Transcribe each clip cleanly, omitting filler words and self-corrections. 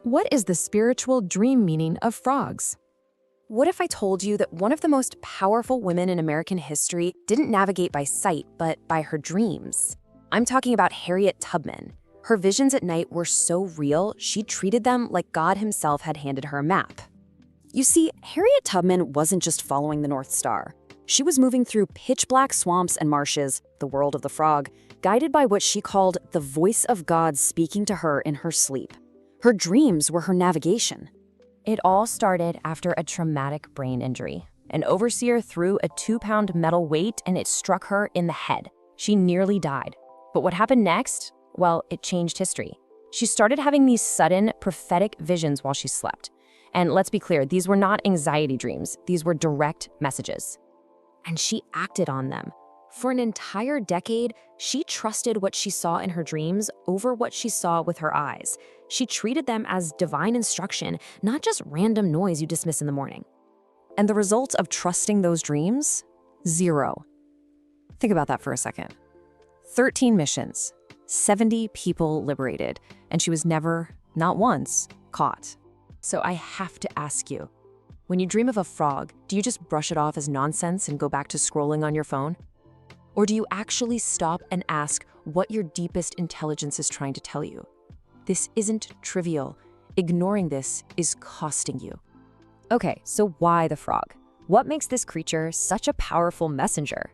What is the spiritual dream meaning of frogs? What if I told you that one of the most powerful women in American history didn't navigate by sight, but by her dreams? I'm talking about Harriet Tubman. Her visions at night were so real, she treated them like God himself had handed her a map. You see, Harriet Tubman wasn't just following the North Star. She was moving through pitch-black swamps and marshes, the world of the frog, guided by what she called the voice of God speaking to her in her sleep. Her dreams were her navigation. It all started after a traumatic brain injury. An overseer threw a 2-pound metal weight and it struck her in the head. She nearly died. But what happened next? Well, it changed history. She started having these sudden, prophetic visions while she slept. And let's be clear, these were not anxiety dreams. These were direct messages. And she acted on them. For an entire decade, she trusted what she saw in her dreams over what she saw with her eyes. She treated them as divine instruction, not just random noise you dismiss in the morning. And the result of trusting those dreams? 0. Think about that for a second. 13 missions, 70 people liberated, and she was never, not once, caught. So I have to ask you, when you dream of a frog, do you just brush it off as nonsense and go back to scrolling on your phone? Or do you actually stop and ask what your deepest intelligence is trying to tell you? This isn't trivial. Ignoring this is costing you. Okay, so why the frog? What makes this creature such a powerful messenger?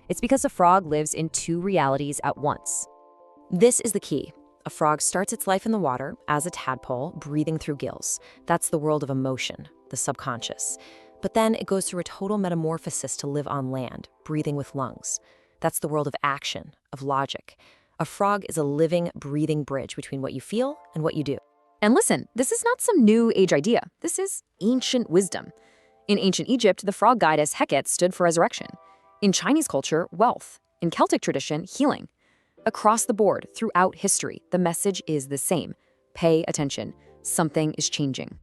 It's because a frog lives in 2 realities at once. This is the key. A frog starts its life in the water as a tadpole, breathing through gills. That's the world of emotion, the subconscious. But then it goes through a total metamorphosis to live on land, breathing with lungs. That's the world of action, of logic. A frog is a living, breathing bridge between what you feel and what you do. And listen, this is not some new age idea. This is ancient wisdom. In ancient Egypt, the frog goddess Hecate stood for resurrection. In Chinese culture, wealth. In Celtic tradition, healing. Across the board, throughout history, the message is the same. Pay attention. Something is changing.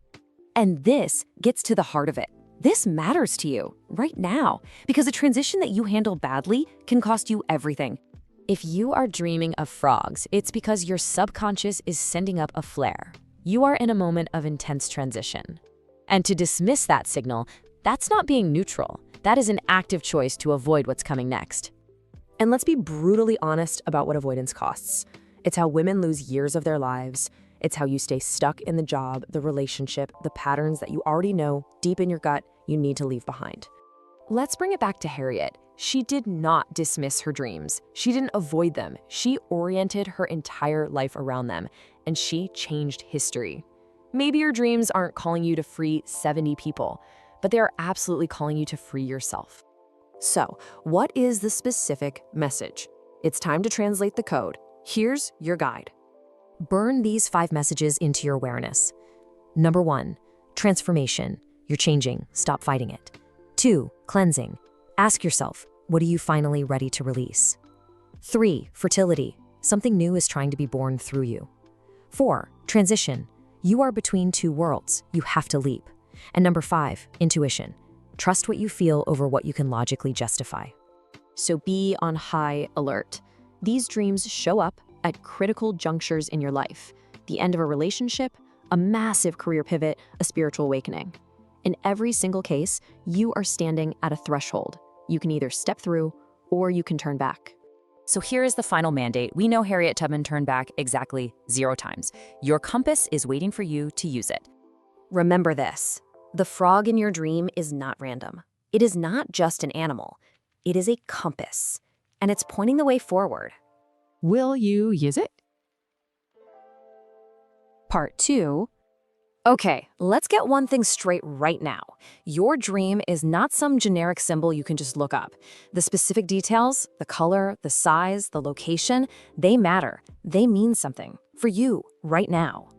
And this gets to the heart of it. This matters to you right now because a transition that you handle badly can cost you everything. If you are dreaming of frogs, it's because your subconscious is sending up a flare. You are in a moment of intense transition. And to dismiss that signal, that's not being neutral. That is an active choice to avoid what's coming next. And let's be brutally honest about what avoidance costs. It's how women lose years of their lives. It's how you stay stuck in the job, the relationship, the patterns that you already know deep in your gut you need to leave behind. Let's bring it back to Harriet. She did not dismiss her dreams. She didn't avoid them. She oriented her entire life around them, and she changed history. Maybe your dreams aren't calling you to free 70 people, but they are absolutely calling you to free yourself. So, what is the specific message? It's time to translate the code. Here's your guide. Burn these 5 messages into your awareness. Number 1, transformation. You're changing. Stop fighting it. 2, cleansing. Ask yourself, what are you finally ready to release? 3, fertility. Something new is trying to be born through you. 4, transition. You are between 2 worlds. You have to leap. And number 5, intuition. Trust what you feel over what you can logically justify. So be on high alert. These dreams show up at critical junctures in your life. The end of a relationship, a massive career pivot, a spiritual awakening. In every single case, you are standing at a threshold. You can either step through or you can turn back. So here is the final mandate. We know Harriet Tubman turned back exactly 0 times. Your compass is waiting for you to use it. Remember this. The frog in your dream is not random. It is not just an animal. It is a compass, and it's pointing the way forward. Will you use it? Part 2. Okay, let's get one thing straight right now. Your dream is not some generic symbol you can just look up. The specific details, the color, the size, the location, they matter. They mean something for you right now.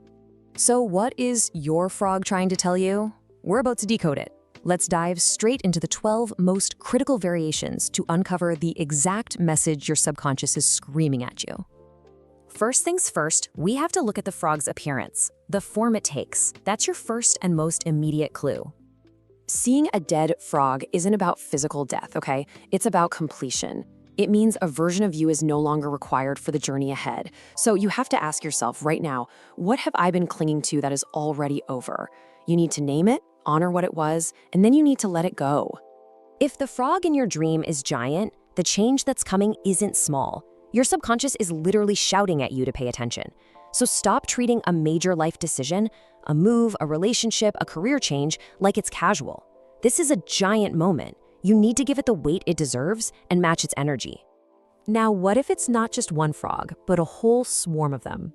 So what is your frog trying to tell you? We're about to decode it. Let's dive straight into the 12 most critical variations to uncover the exact message your subconscious is screaming at you. First things first, we have to look at the frog's appearance, the form it takes. That's your first and most immediate clue. Seeing a dead frog isn't about physical death, okay? It's about completion. It means a version of you is no longer required for the journey ahead. So you have to ask yourself right now, what have I been clinging to that is already over? You need to name it, honor what it was, and then you need to let it go. If the frog in your dream is giant, the change that's coming isn't small. Your subconscious is literally shouting at you to pay attention. So stop treating a major life decision, a move, a relationship, a career change, like it's casual. This is a giant moment. You need to give it the weight it deserves and match its energy. Now, what if it's not just one frog, but a whole swarm of them?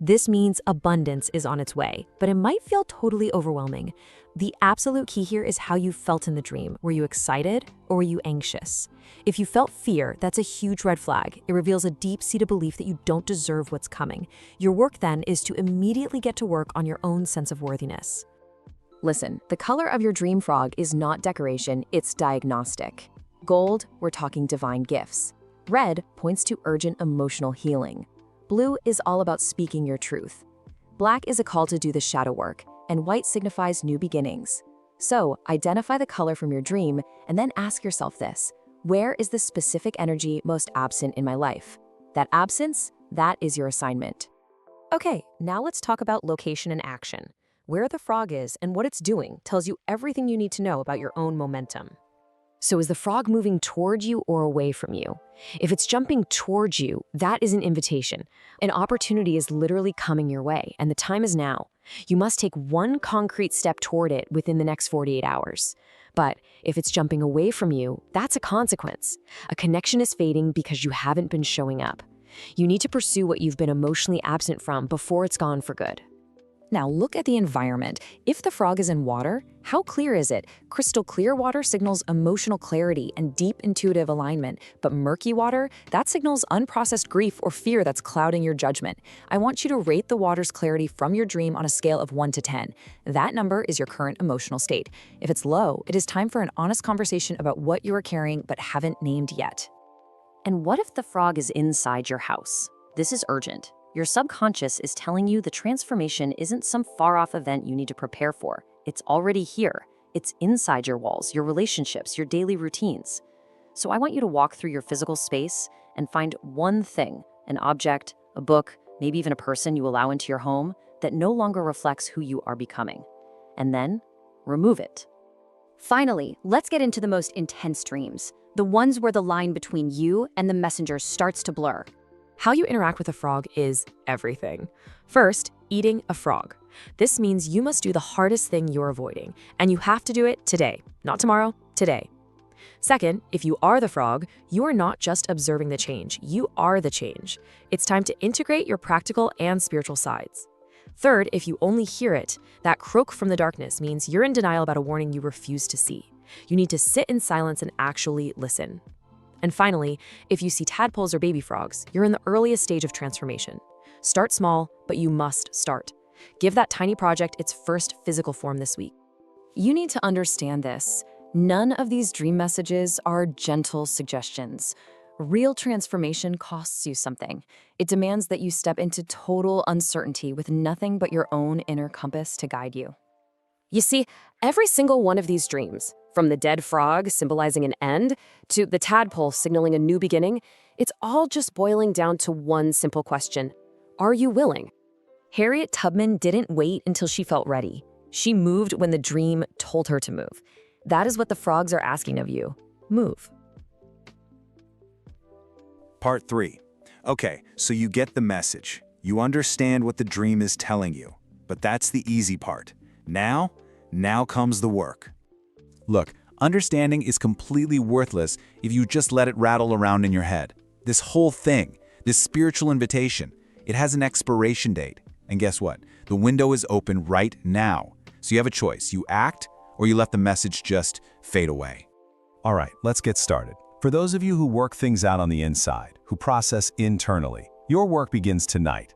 This means abundance is on its way, but it might feel totally overwhelming. The absolute key here is how you felt in the dream. Were you excited or were you anxious? If you felt fear, that's a huge red flag. It reveals a deep-seated belief that you don't deserve what's coming. Your work then is to immediately get to work on your own sense of worthiness. Listen, the color of your dream frog is not decoration, it's diagnostic. Gold, we're talking divine gifts. Red points to urgent emotional healing. Blue is all about speaking your truth. Black is a call to do the shadow work, and white signifies new beginnings. So, identify the color from your dream and then ask yourself this: where is the specific energy most absent in my life? That absence, that is your assignment. Okay, now let's talk about location and action. Where the frog is and what it's doing tells you everything you need to know about your own momentum. So is the frog moving toward you or away from you? If it's jumping towards you, that is an invitation. An opportunity is literally coming your way, and the time is now. You must take one concrete step toward it within the next 48 hours. But if it's jumping away from you, that's a consequence. A connection is fading because you haven't been showing up. You need to pursue what you've been emotionally absent from before it's gone for good. Now look at the environment. If the frog is in water, how clear is it? Crystal clear water signals emotional clarity and deep intuitive alignment, but murky water, that signals unprocessed grief or fear that's clouding your judgment. I want you to rate the water's clarity from your dream on a scale of 1 to 10. That number is your current emotional state. If it's low, it is time for an honest conversation about what you are carrying but haven't named yet. And what if the frog is inside your house? This is urgent. Your subconscious is telling you the transformation isn't some far-off event you need to prepare for. It's already here. It's inside your walls, your relationships, your daily routines. So I want you to walk through your physical space and find one thing, an object, a book, maybe even a person you allow into your home that no longer reflects who you are becoming. And then remove it. Finally, let's get into the most intense dreams, the ones where the line between you and the messenger starts to blur. How you interact with a frog is everything. First, eating a frog. This means you must do the hardest thing you're avoiding, and you have to do it today, not tomorrow, today. Second, if you are the frog, you are not just observing the change, you are the change. It's time to integrate your practical and spiritual sides. Third, if you only hear it, that croak from the darkness means you're in denial about a warning you refuse to see. You need to sit in silence and actually listen. And finally, if you see tadpoles or baby frogs, you're in the earliest stage of transformation. Start small, but you must start. Give that tiny project its first physical form this week. You need to understand this. None of these dream messages are gentle suggestions. Real transformation costs you something. It demands that you step into total uncertainty with nothing but your own inner compass to guide you. You see, every single one of these dreams, from the dead frog symbolizing an end to the tadpole signaling a new beginning, it's all just boiling down to one simple question: are you willing? Harriet Tubman didn't wait until she felt ready. She moved when the dream told her to move. That is what the frogs are asking of you. Move. Part 3. Okay, so you get the message. You understand what the dream is telling you. But that's the easy part. Now comes the work. Look, understanding is completely worthless if you just let it rattle around in your head. This whole thing, this spiritual invitation, it has an expiration date. And guess what? The window is open right now. So you have a choice. You act, or you let the message just fade away. All right, let's get started. For those of you who work things out on the inside, who process internally, your work begins tonight.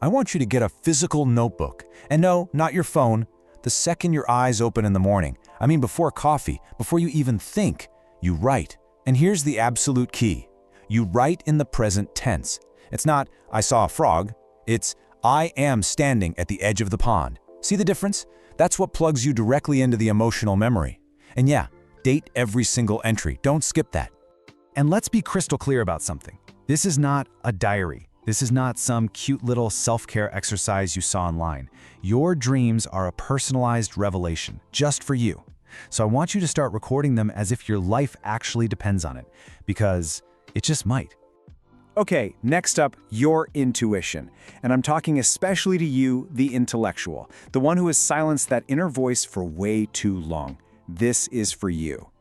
I want you to get a physical notebook. And no, not your phone. The second your eyes open in the morning, I mean before coffee, before you even think, you write. And here's the absolute key. You write in the present tense. It's not, I saw a frog. It's, I am standing at the edge of the pond. See the difference? That's what plugs you directly into the emotional memory. And yeah, date every single entry. Don't skip that. And let's be crystal clear about something. This is not a diary. This is not some cute little self-care exercise you saw online. Your dreams are a personalized revelation, just for you. So I want you to start recording them as if your life actually depends on it, because it just might. Okay, next up, your intuition. And I'm talking especially to you, the intellectual, the one who has silenced that inner voice for way too long. This is for you.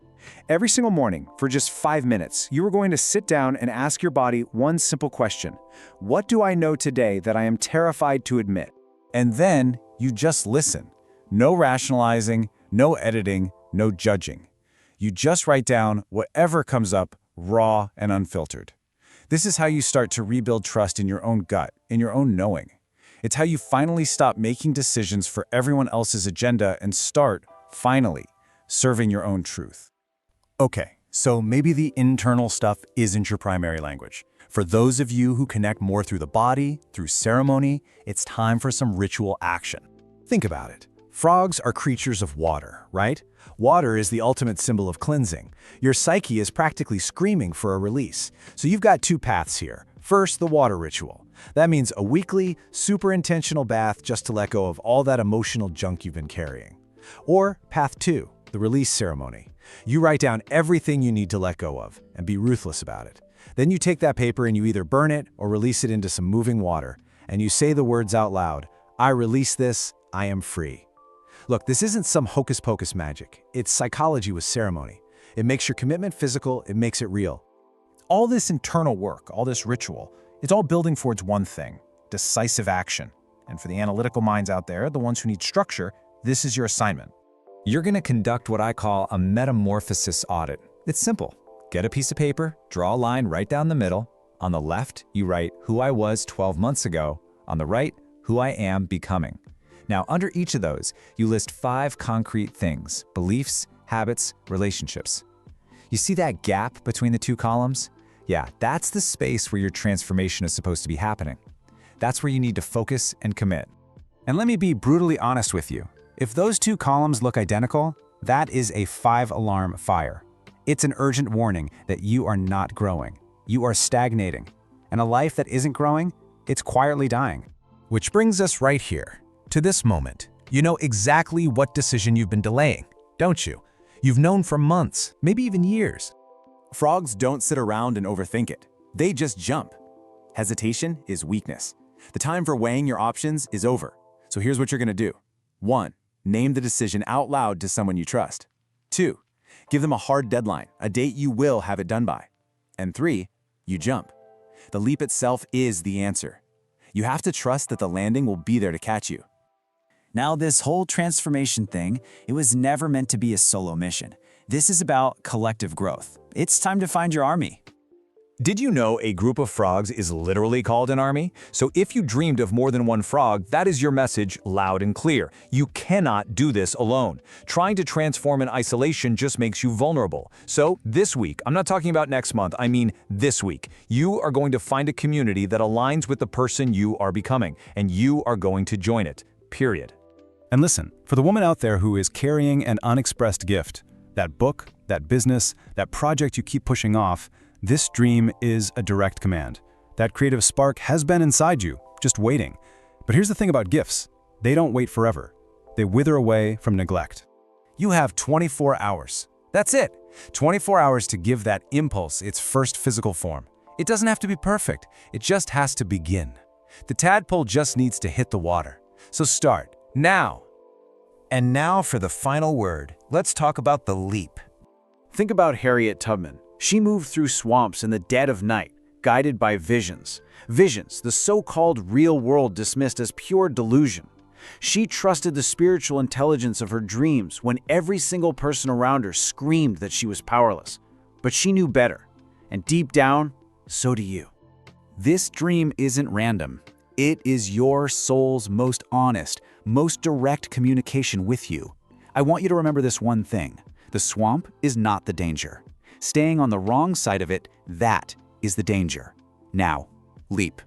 Every single morning, for just 5 minutes, you are going to sit down and ask your body one simple question. What do I know today that I am terrified to admit? And then you just listen. No rationalizing, no editing, no judging. You just write down whatever comes up, raw and unfiltered. This is how you start to rebuild trust in your own gut, in your own knowing. It's how you finally stop making decisions for everyone else's agenda and start, finally, serving your own truth. Okay, so maybe the internal stuff isn't your primary language. For those of you who connect more through the body, through ceremony, it's time for some ritual action. Think about it. Frogs are creatures of water, right? Water is the ultimate symbol of cleansing. Your psyche is practically screaming for a release. So you've got two paths here. First, the water ritual. That means a weekly, super intentional bath just to let go of all that emotional junk you've been carrying. Or path 2, the release ceremony. You write down everything you need to let go of and be ruthless about it. Then you take that paper and you either burn it or release it into some moving water, and you say the words out loud, I release this, I am free. Look, this isn't some hocus-pocus magic. It's psychology with ceremony. It makes your commitment physical, it makes it real. All this internal work, all this ritual, it's all building towards one thing, decisive action. And for the analytical minds out there, the ones who need structure, this is your assignment. You're going to conduct what I call a metamorphosis audit. It's simple. Get a piece of paper, draw a line right down the middle. On the left, you write who I was 12 months ago. On the right, who I am becoming. Now, under each of those, you list 5 concrete things: beliefs, habits, relationships. You see that gap between the 2 columns? Yeah, that's the space where your transformation is supposed to be happening. That's where you need to focus and commit. And let me be brutally honest with you. If those 2 columns look identical, that is a 5-alarm fire. It's an urgent warning that you are not growing. You are stagnating. And a life that isn't growing, it's quietly dying. Which brings us right here, to this moment. You know exactly what decision you've been delaying, don't you? You've known for months, maybe even years. Frogs don't sit around and overthink it. They just jump. Hesitation is weakness. The time for weighing your options is over. So here's what you're going to do. 1. Name the decision out loud to someone you trust. 2. Give them a hard deadline, a date you will have it done by. And 3. You jump. The leap itself is the answer. You have to trust that the landing will be there to catch you. Now, this whole transformation thing, it was never meant to be a solo mission. This is about collective growth. It's time to find your army. Did you know a group of frogs is literally called an army? So if you dreamed of more than one frog, that is your message loud and clear. You cannot do this alone. Trying to transform in isolation just makes you vulnerable. So this week, I'm not talking about next month, I mean this week, you are going to find a community that aligns with the person you are becoming, and you are going to join it, period. And listen, for the woman out there who is carrying an unexpressed gift, that book, that business, that project you keep pushing off, this dream is a direct command. That creative spark has been inside you, just waiting. But here's the thing about gifts. They don't wait forever. They wither away from neglect. You have 24 hours. That's it. 24 hours to give that impulse its first physical form. It doesn't have to be perfect. It just has to begin. The tadpole just needs to hit the water. So start, now. And now for the final word. Let's talk about the leap. Think about Harriet Tubman. She moved through swamps in the dead of night, guided by visions. Visions, the so-called real world dismissed as pure delusion. She trusted the spiritual intelligence of her dreams when every single person around her screamed that she was powerless. But she knew better, and deep down, so do you. This dream isn't random. It is your soul's most honest, most direct communication with you. I want you to remember this one thing. The swamp is not the danger. Staying on the wrong side of it, that is the danger. Now, leap.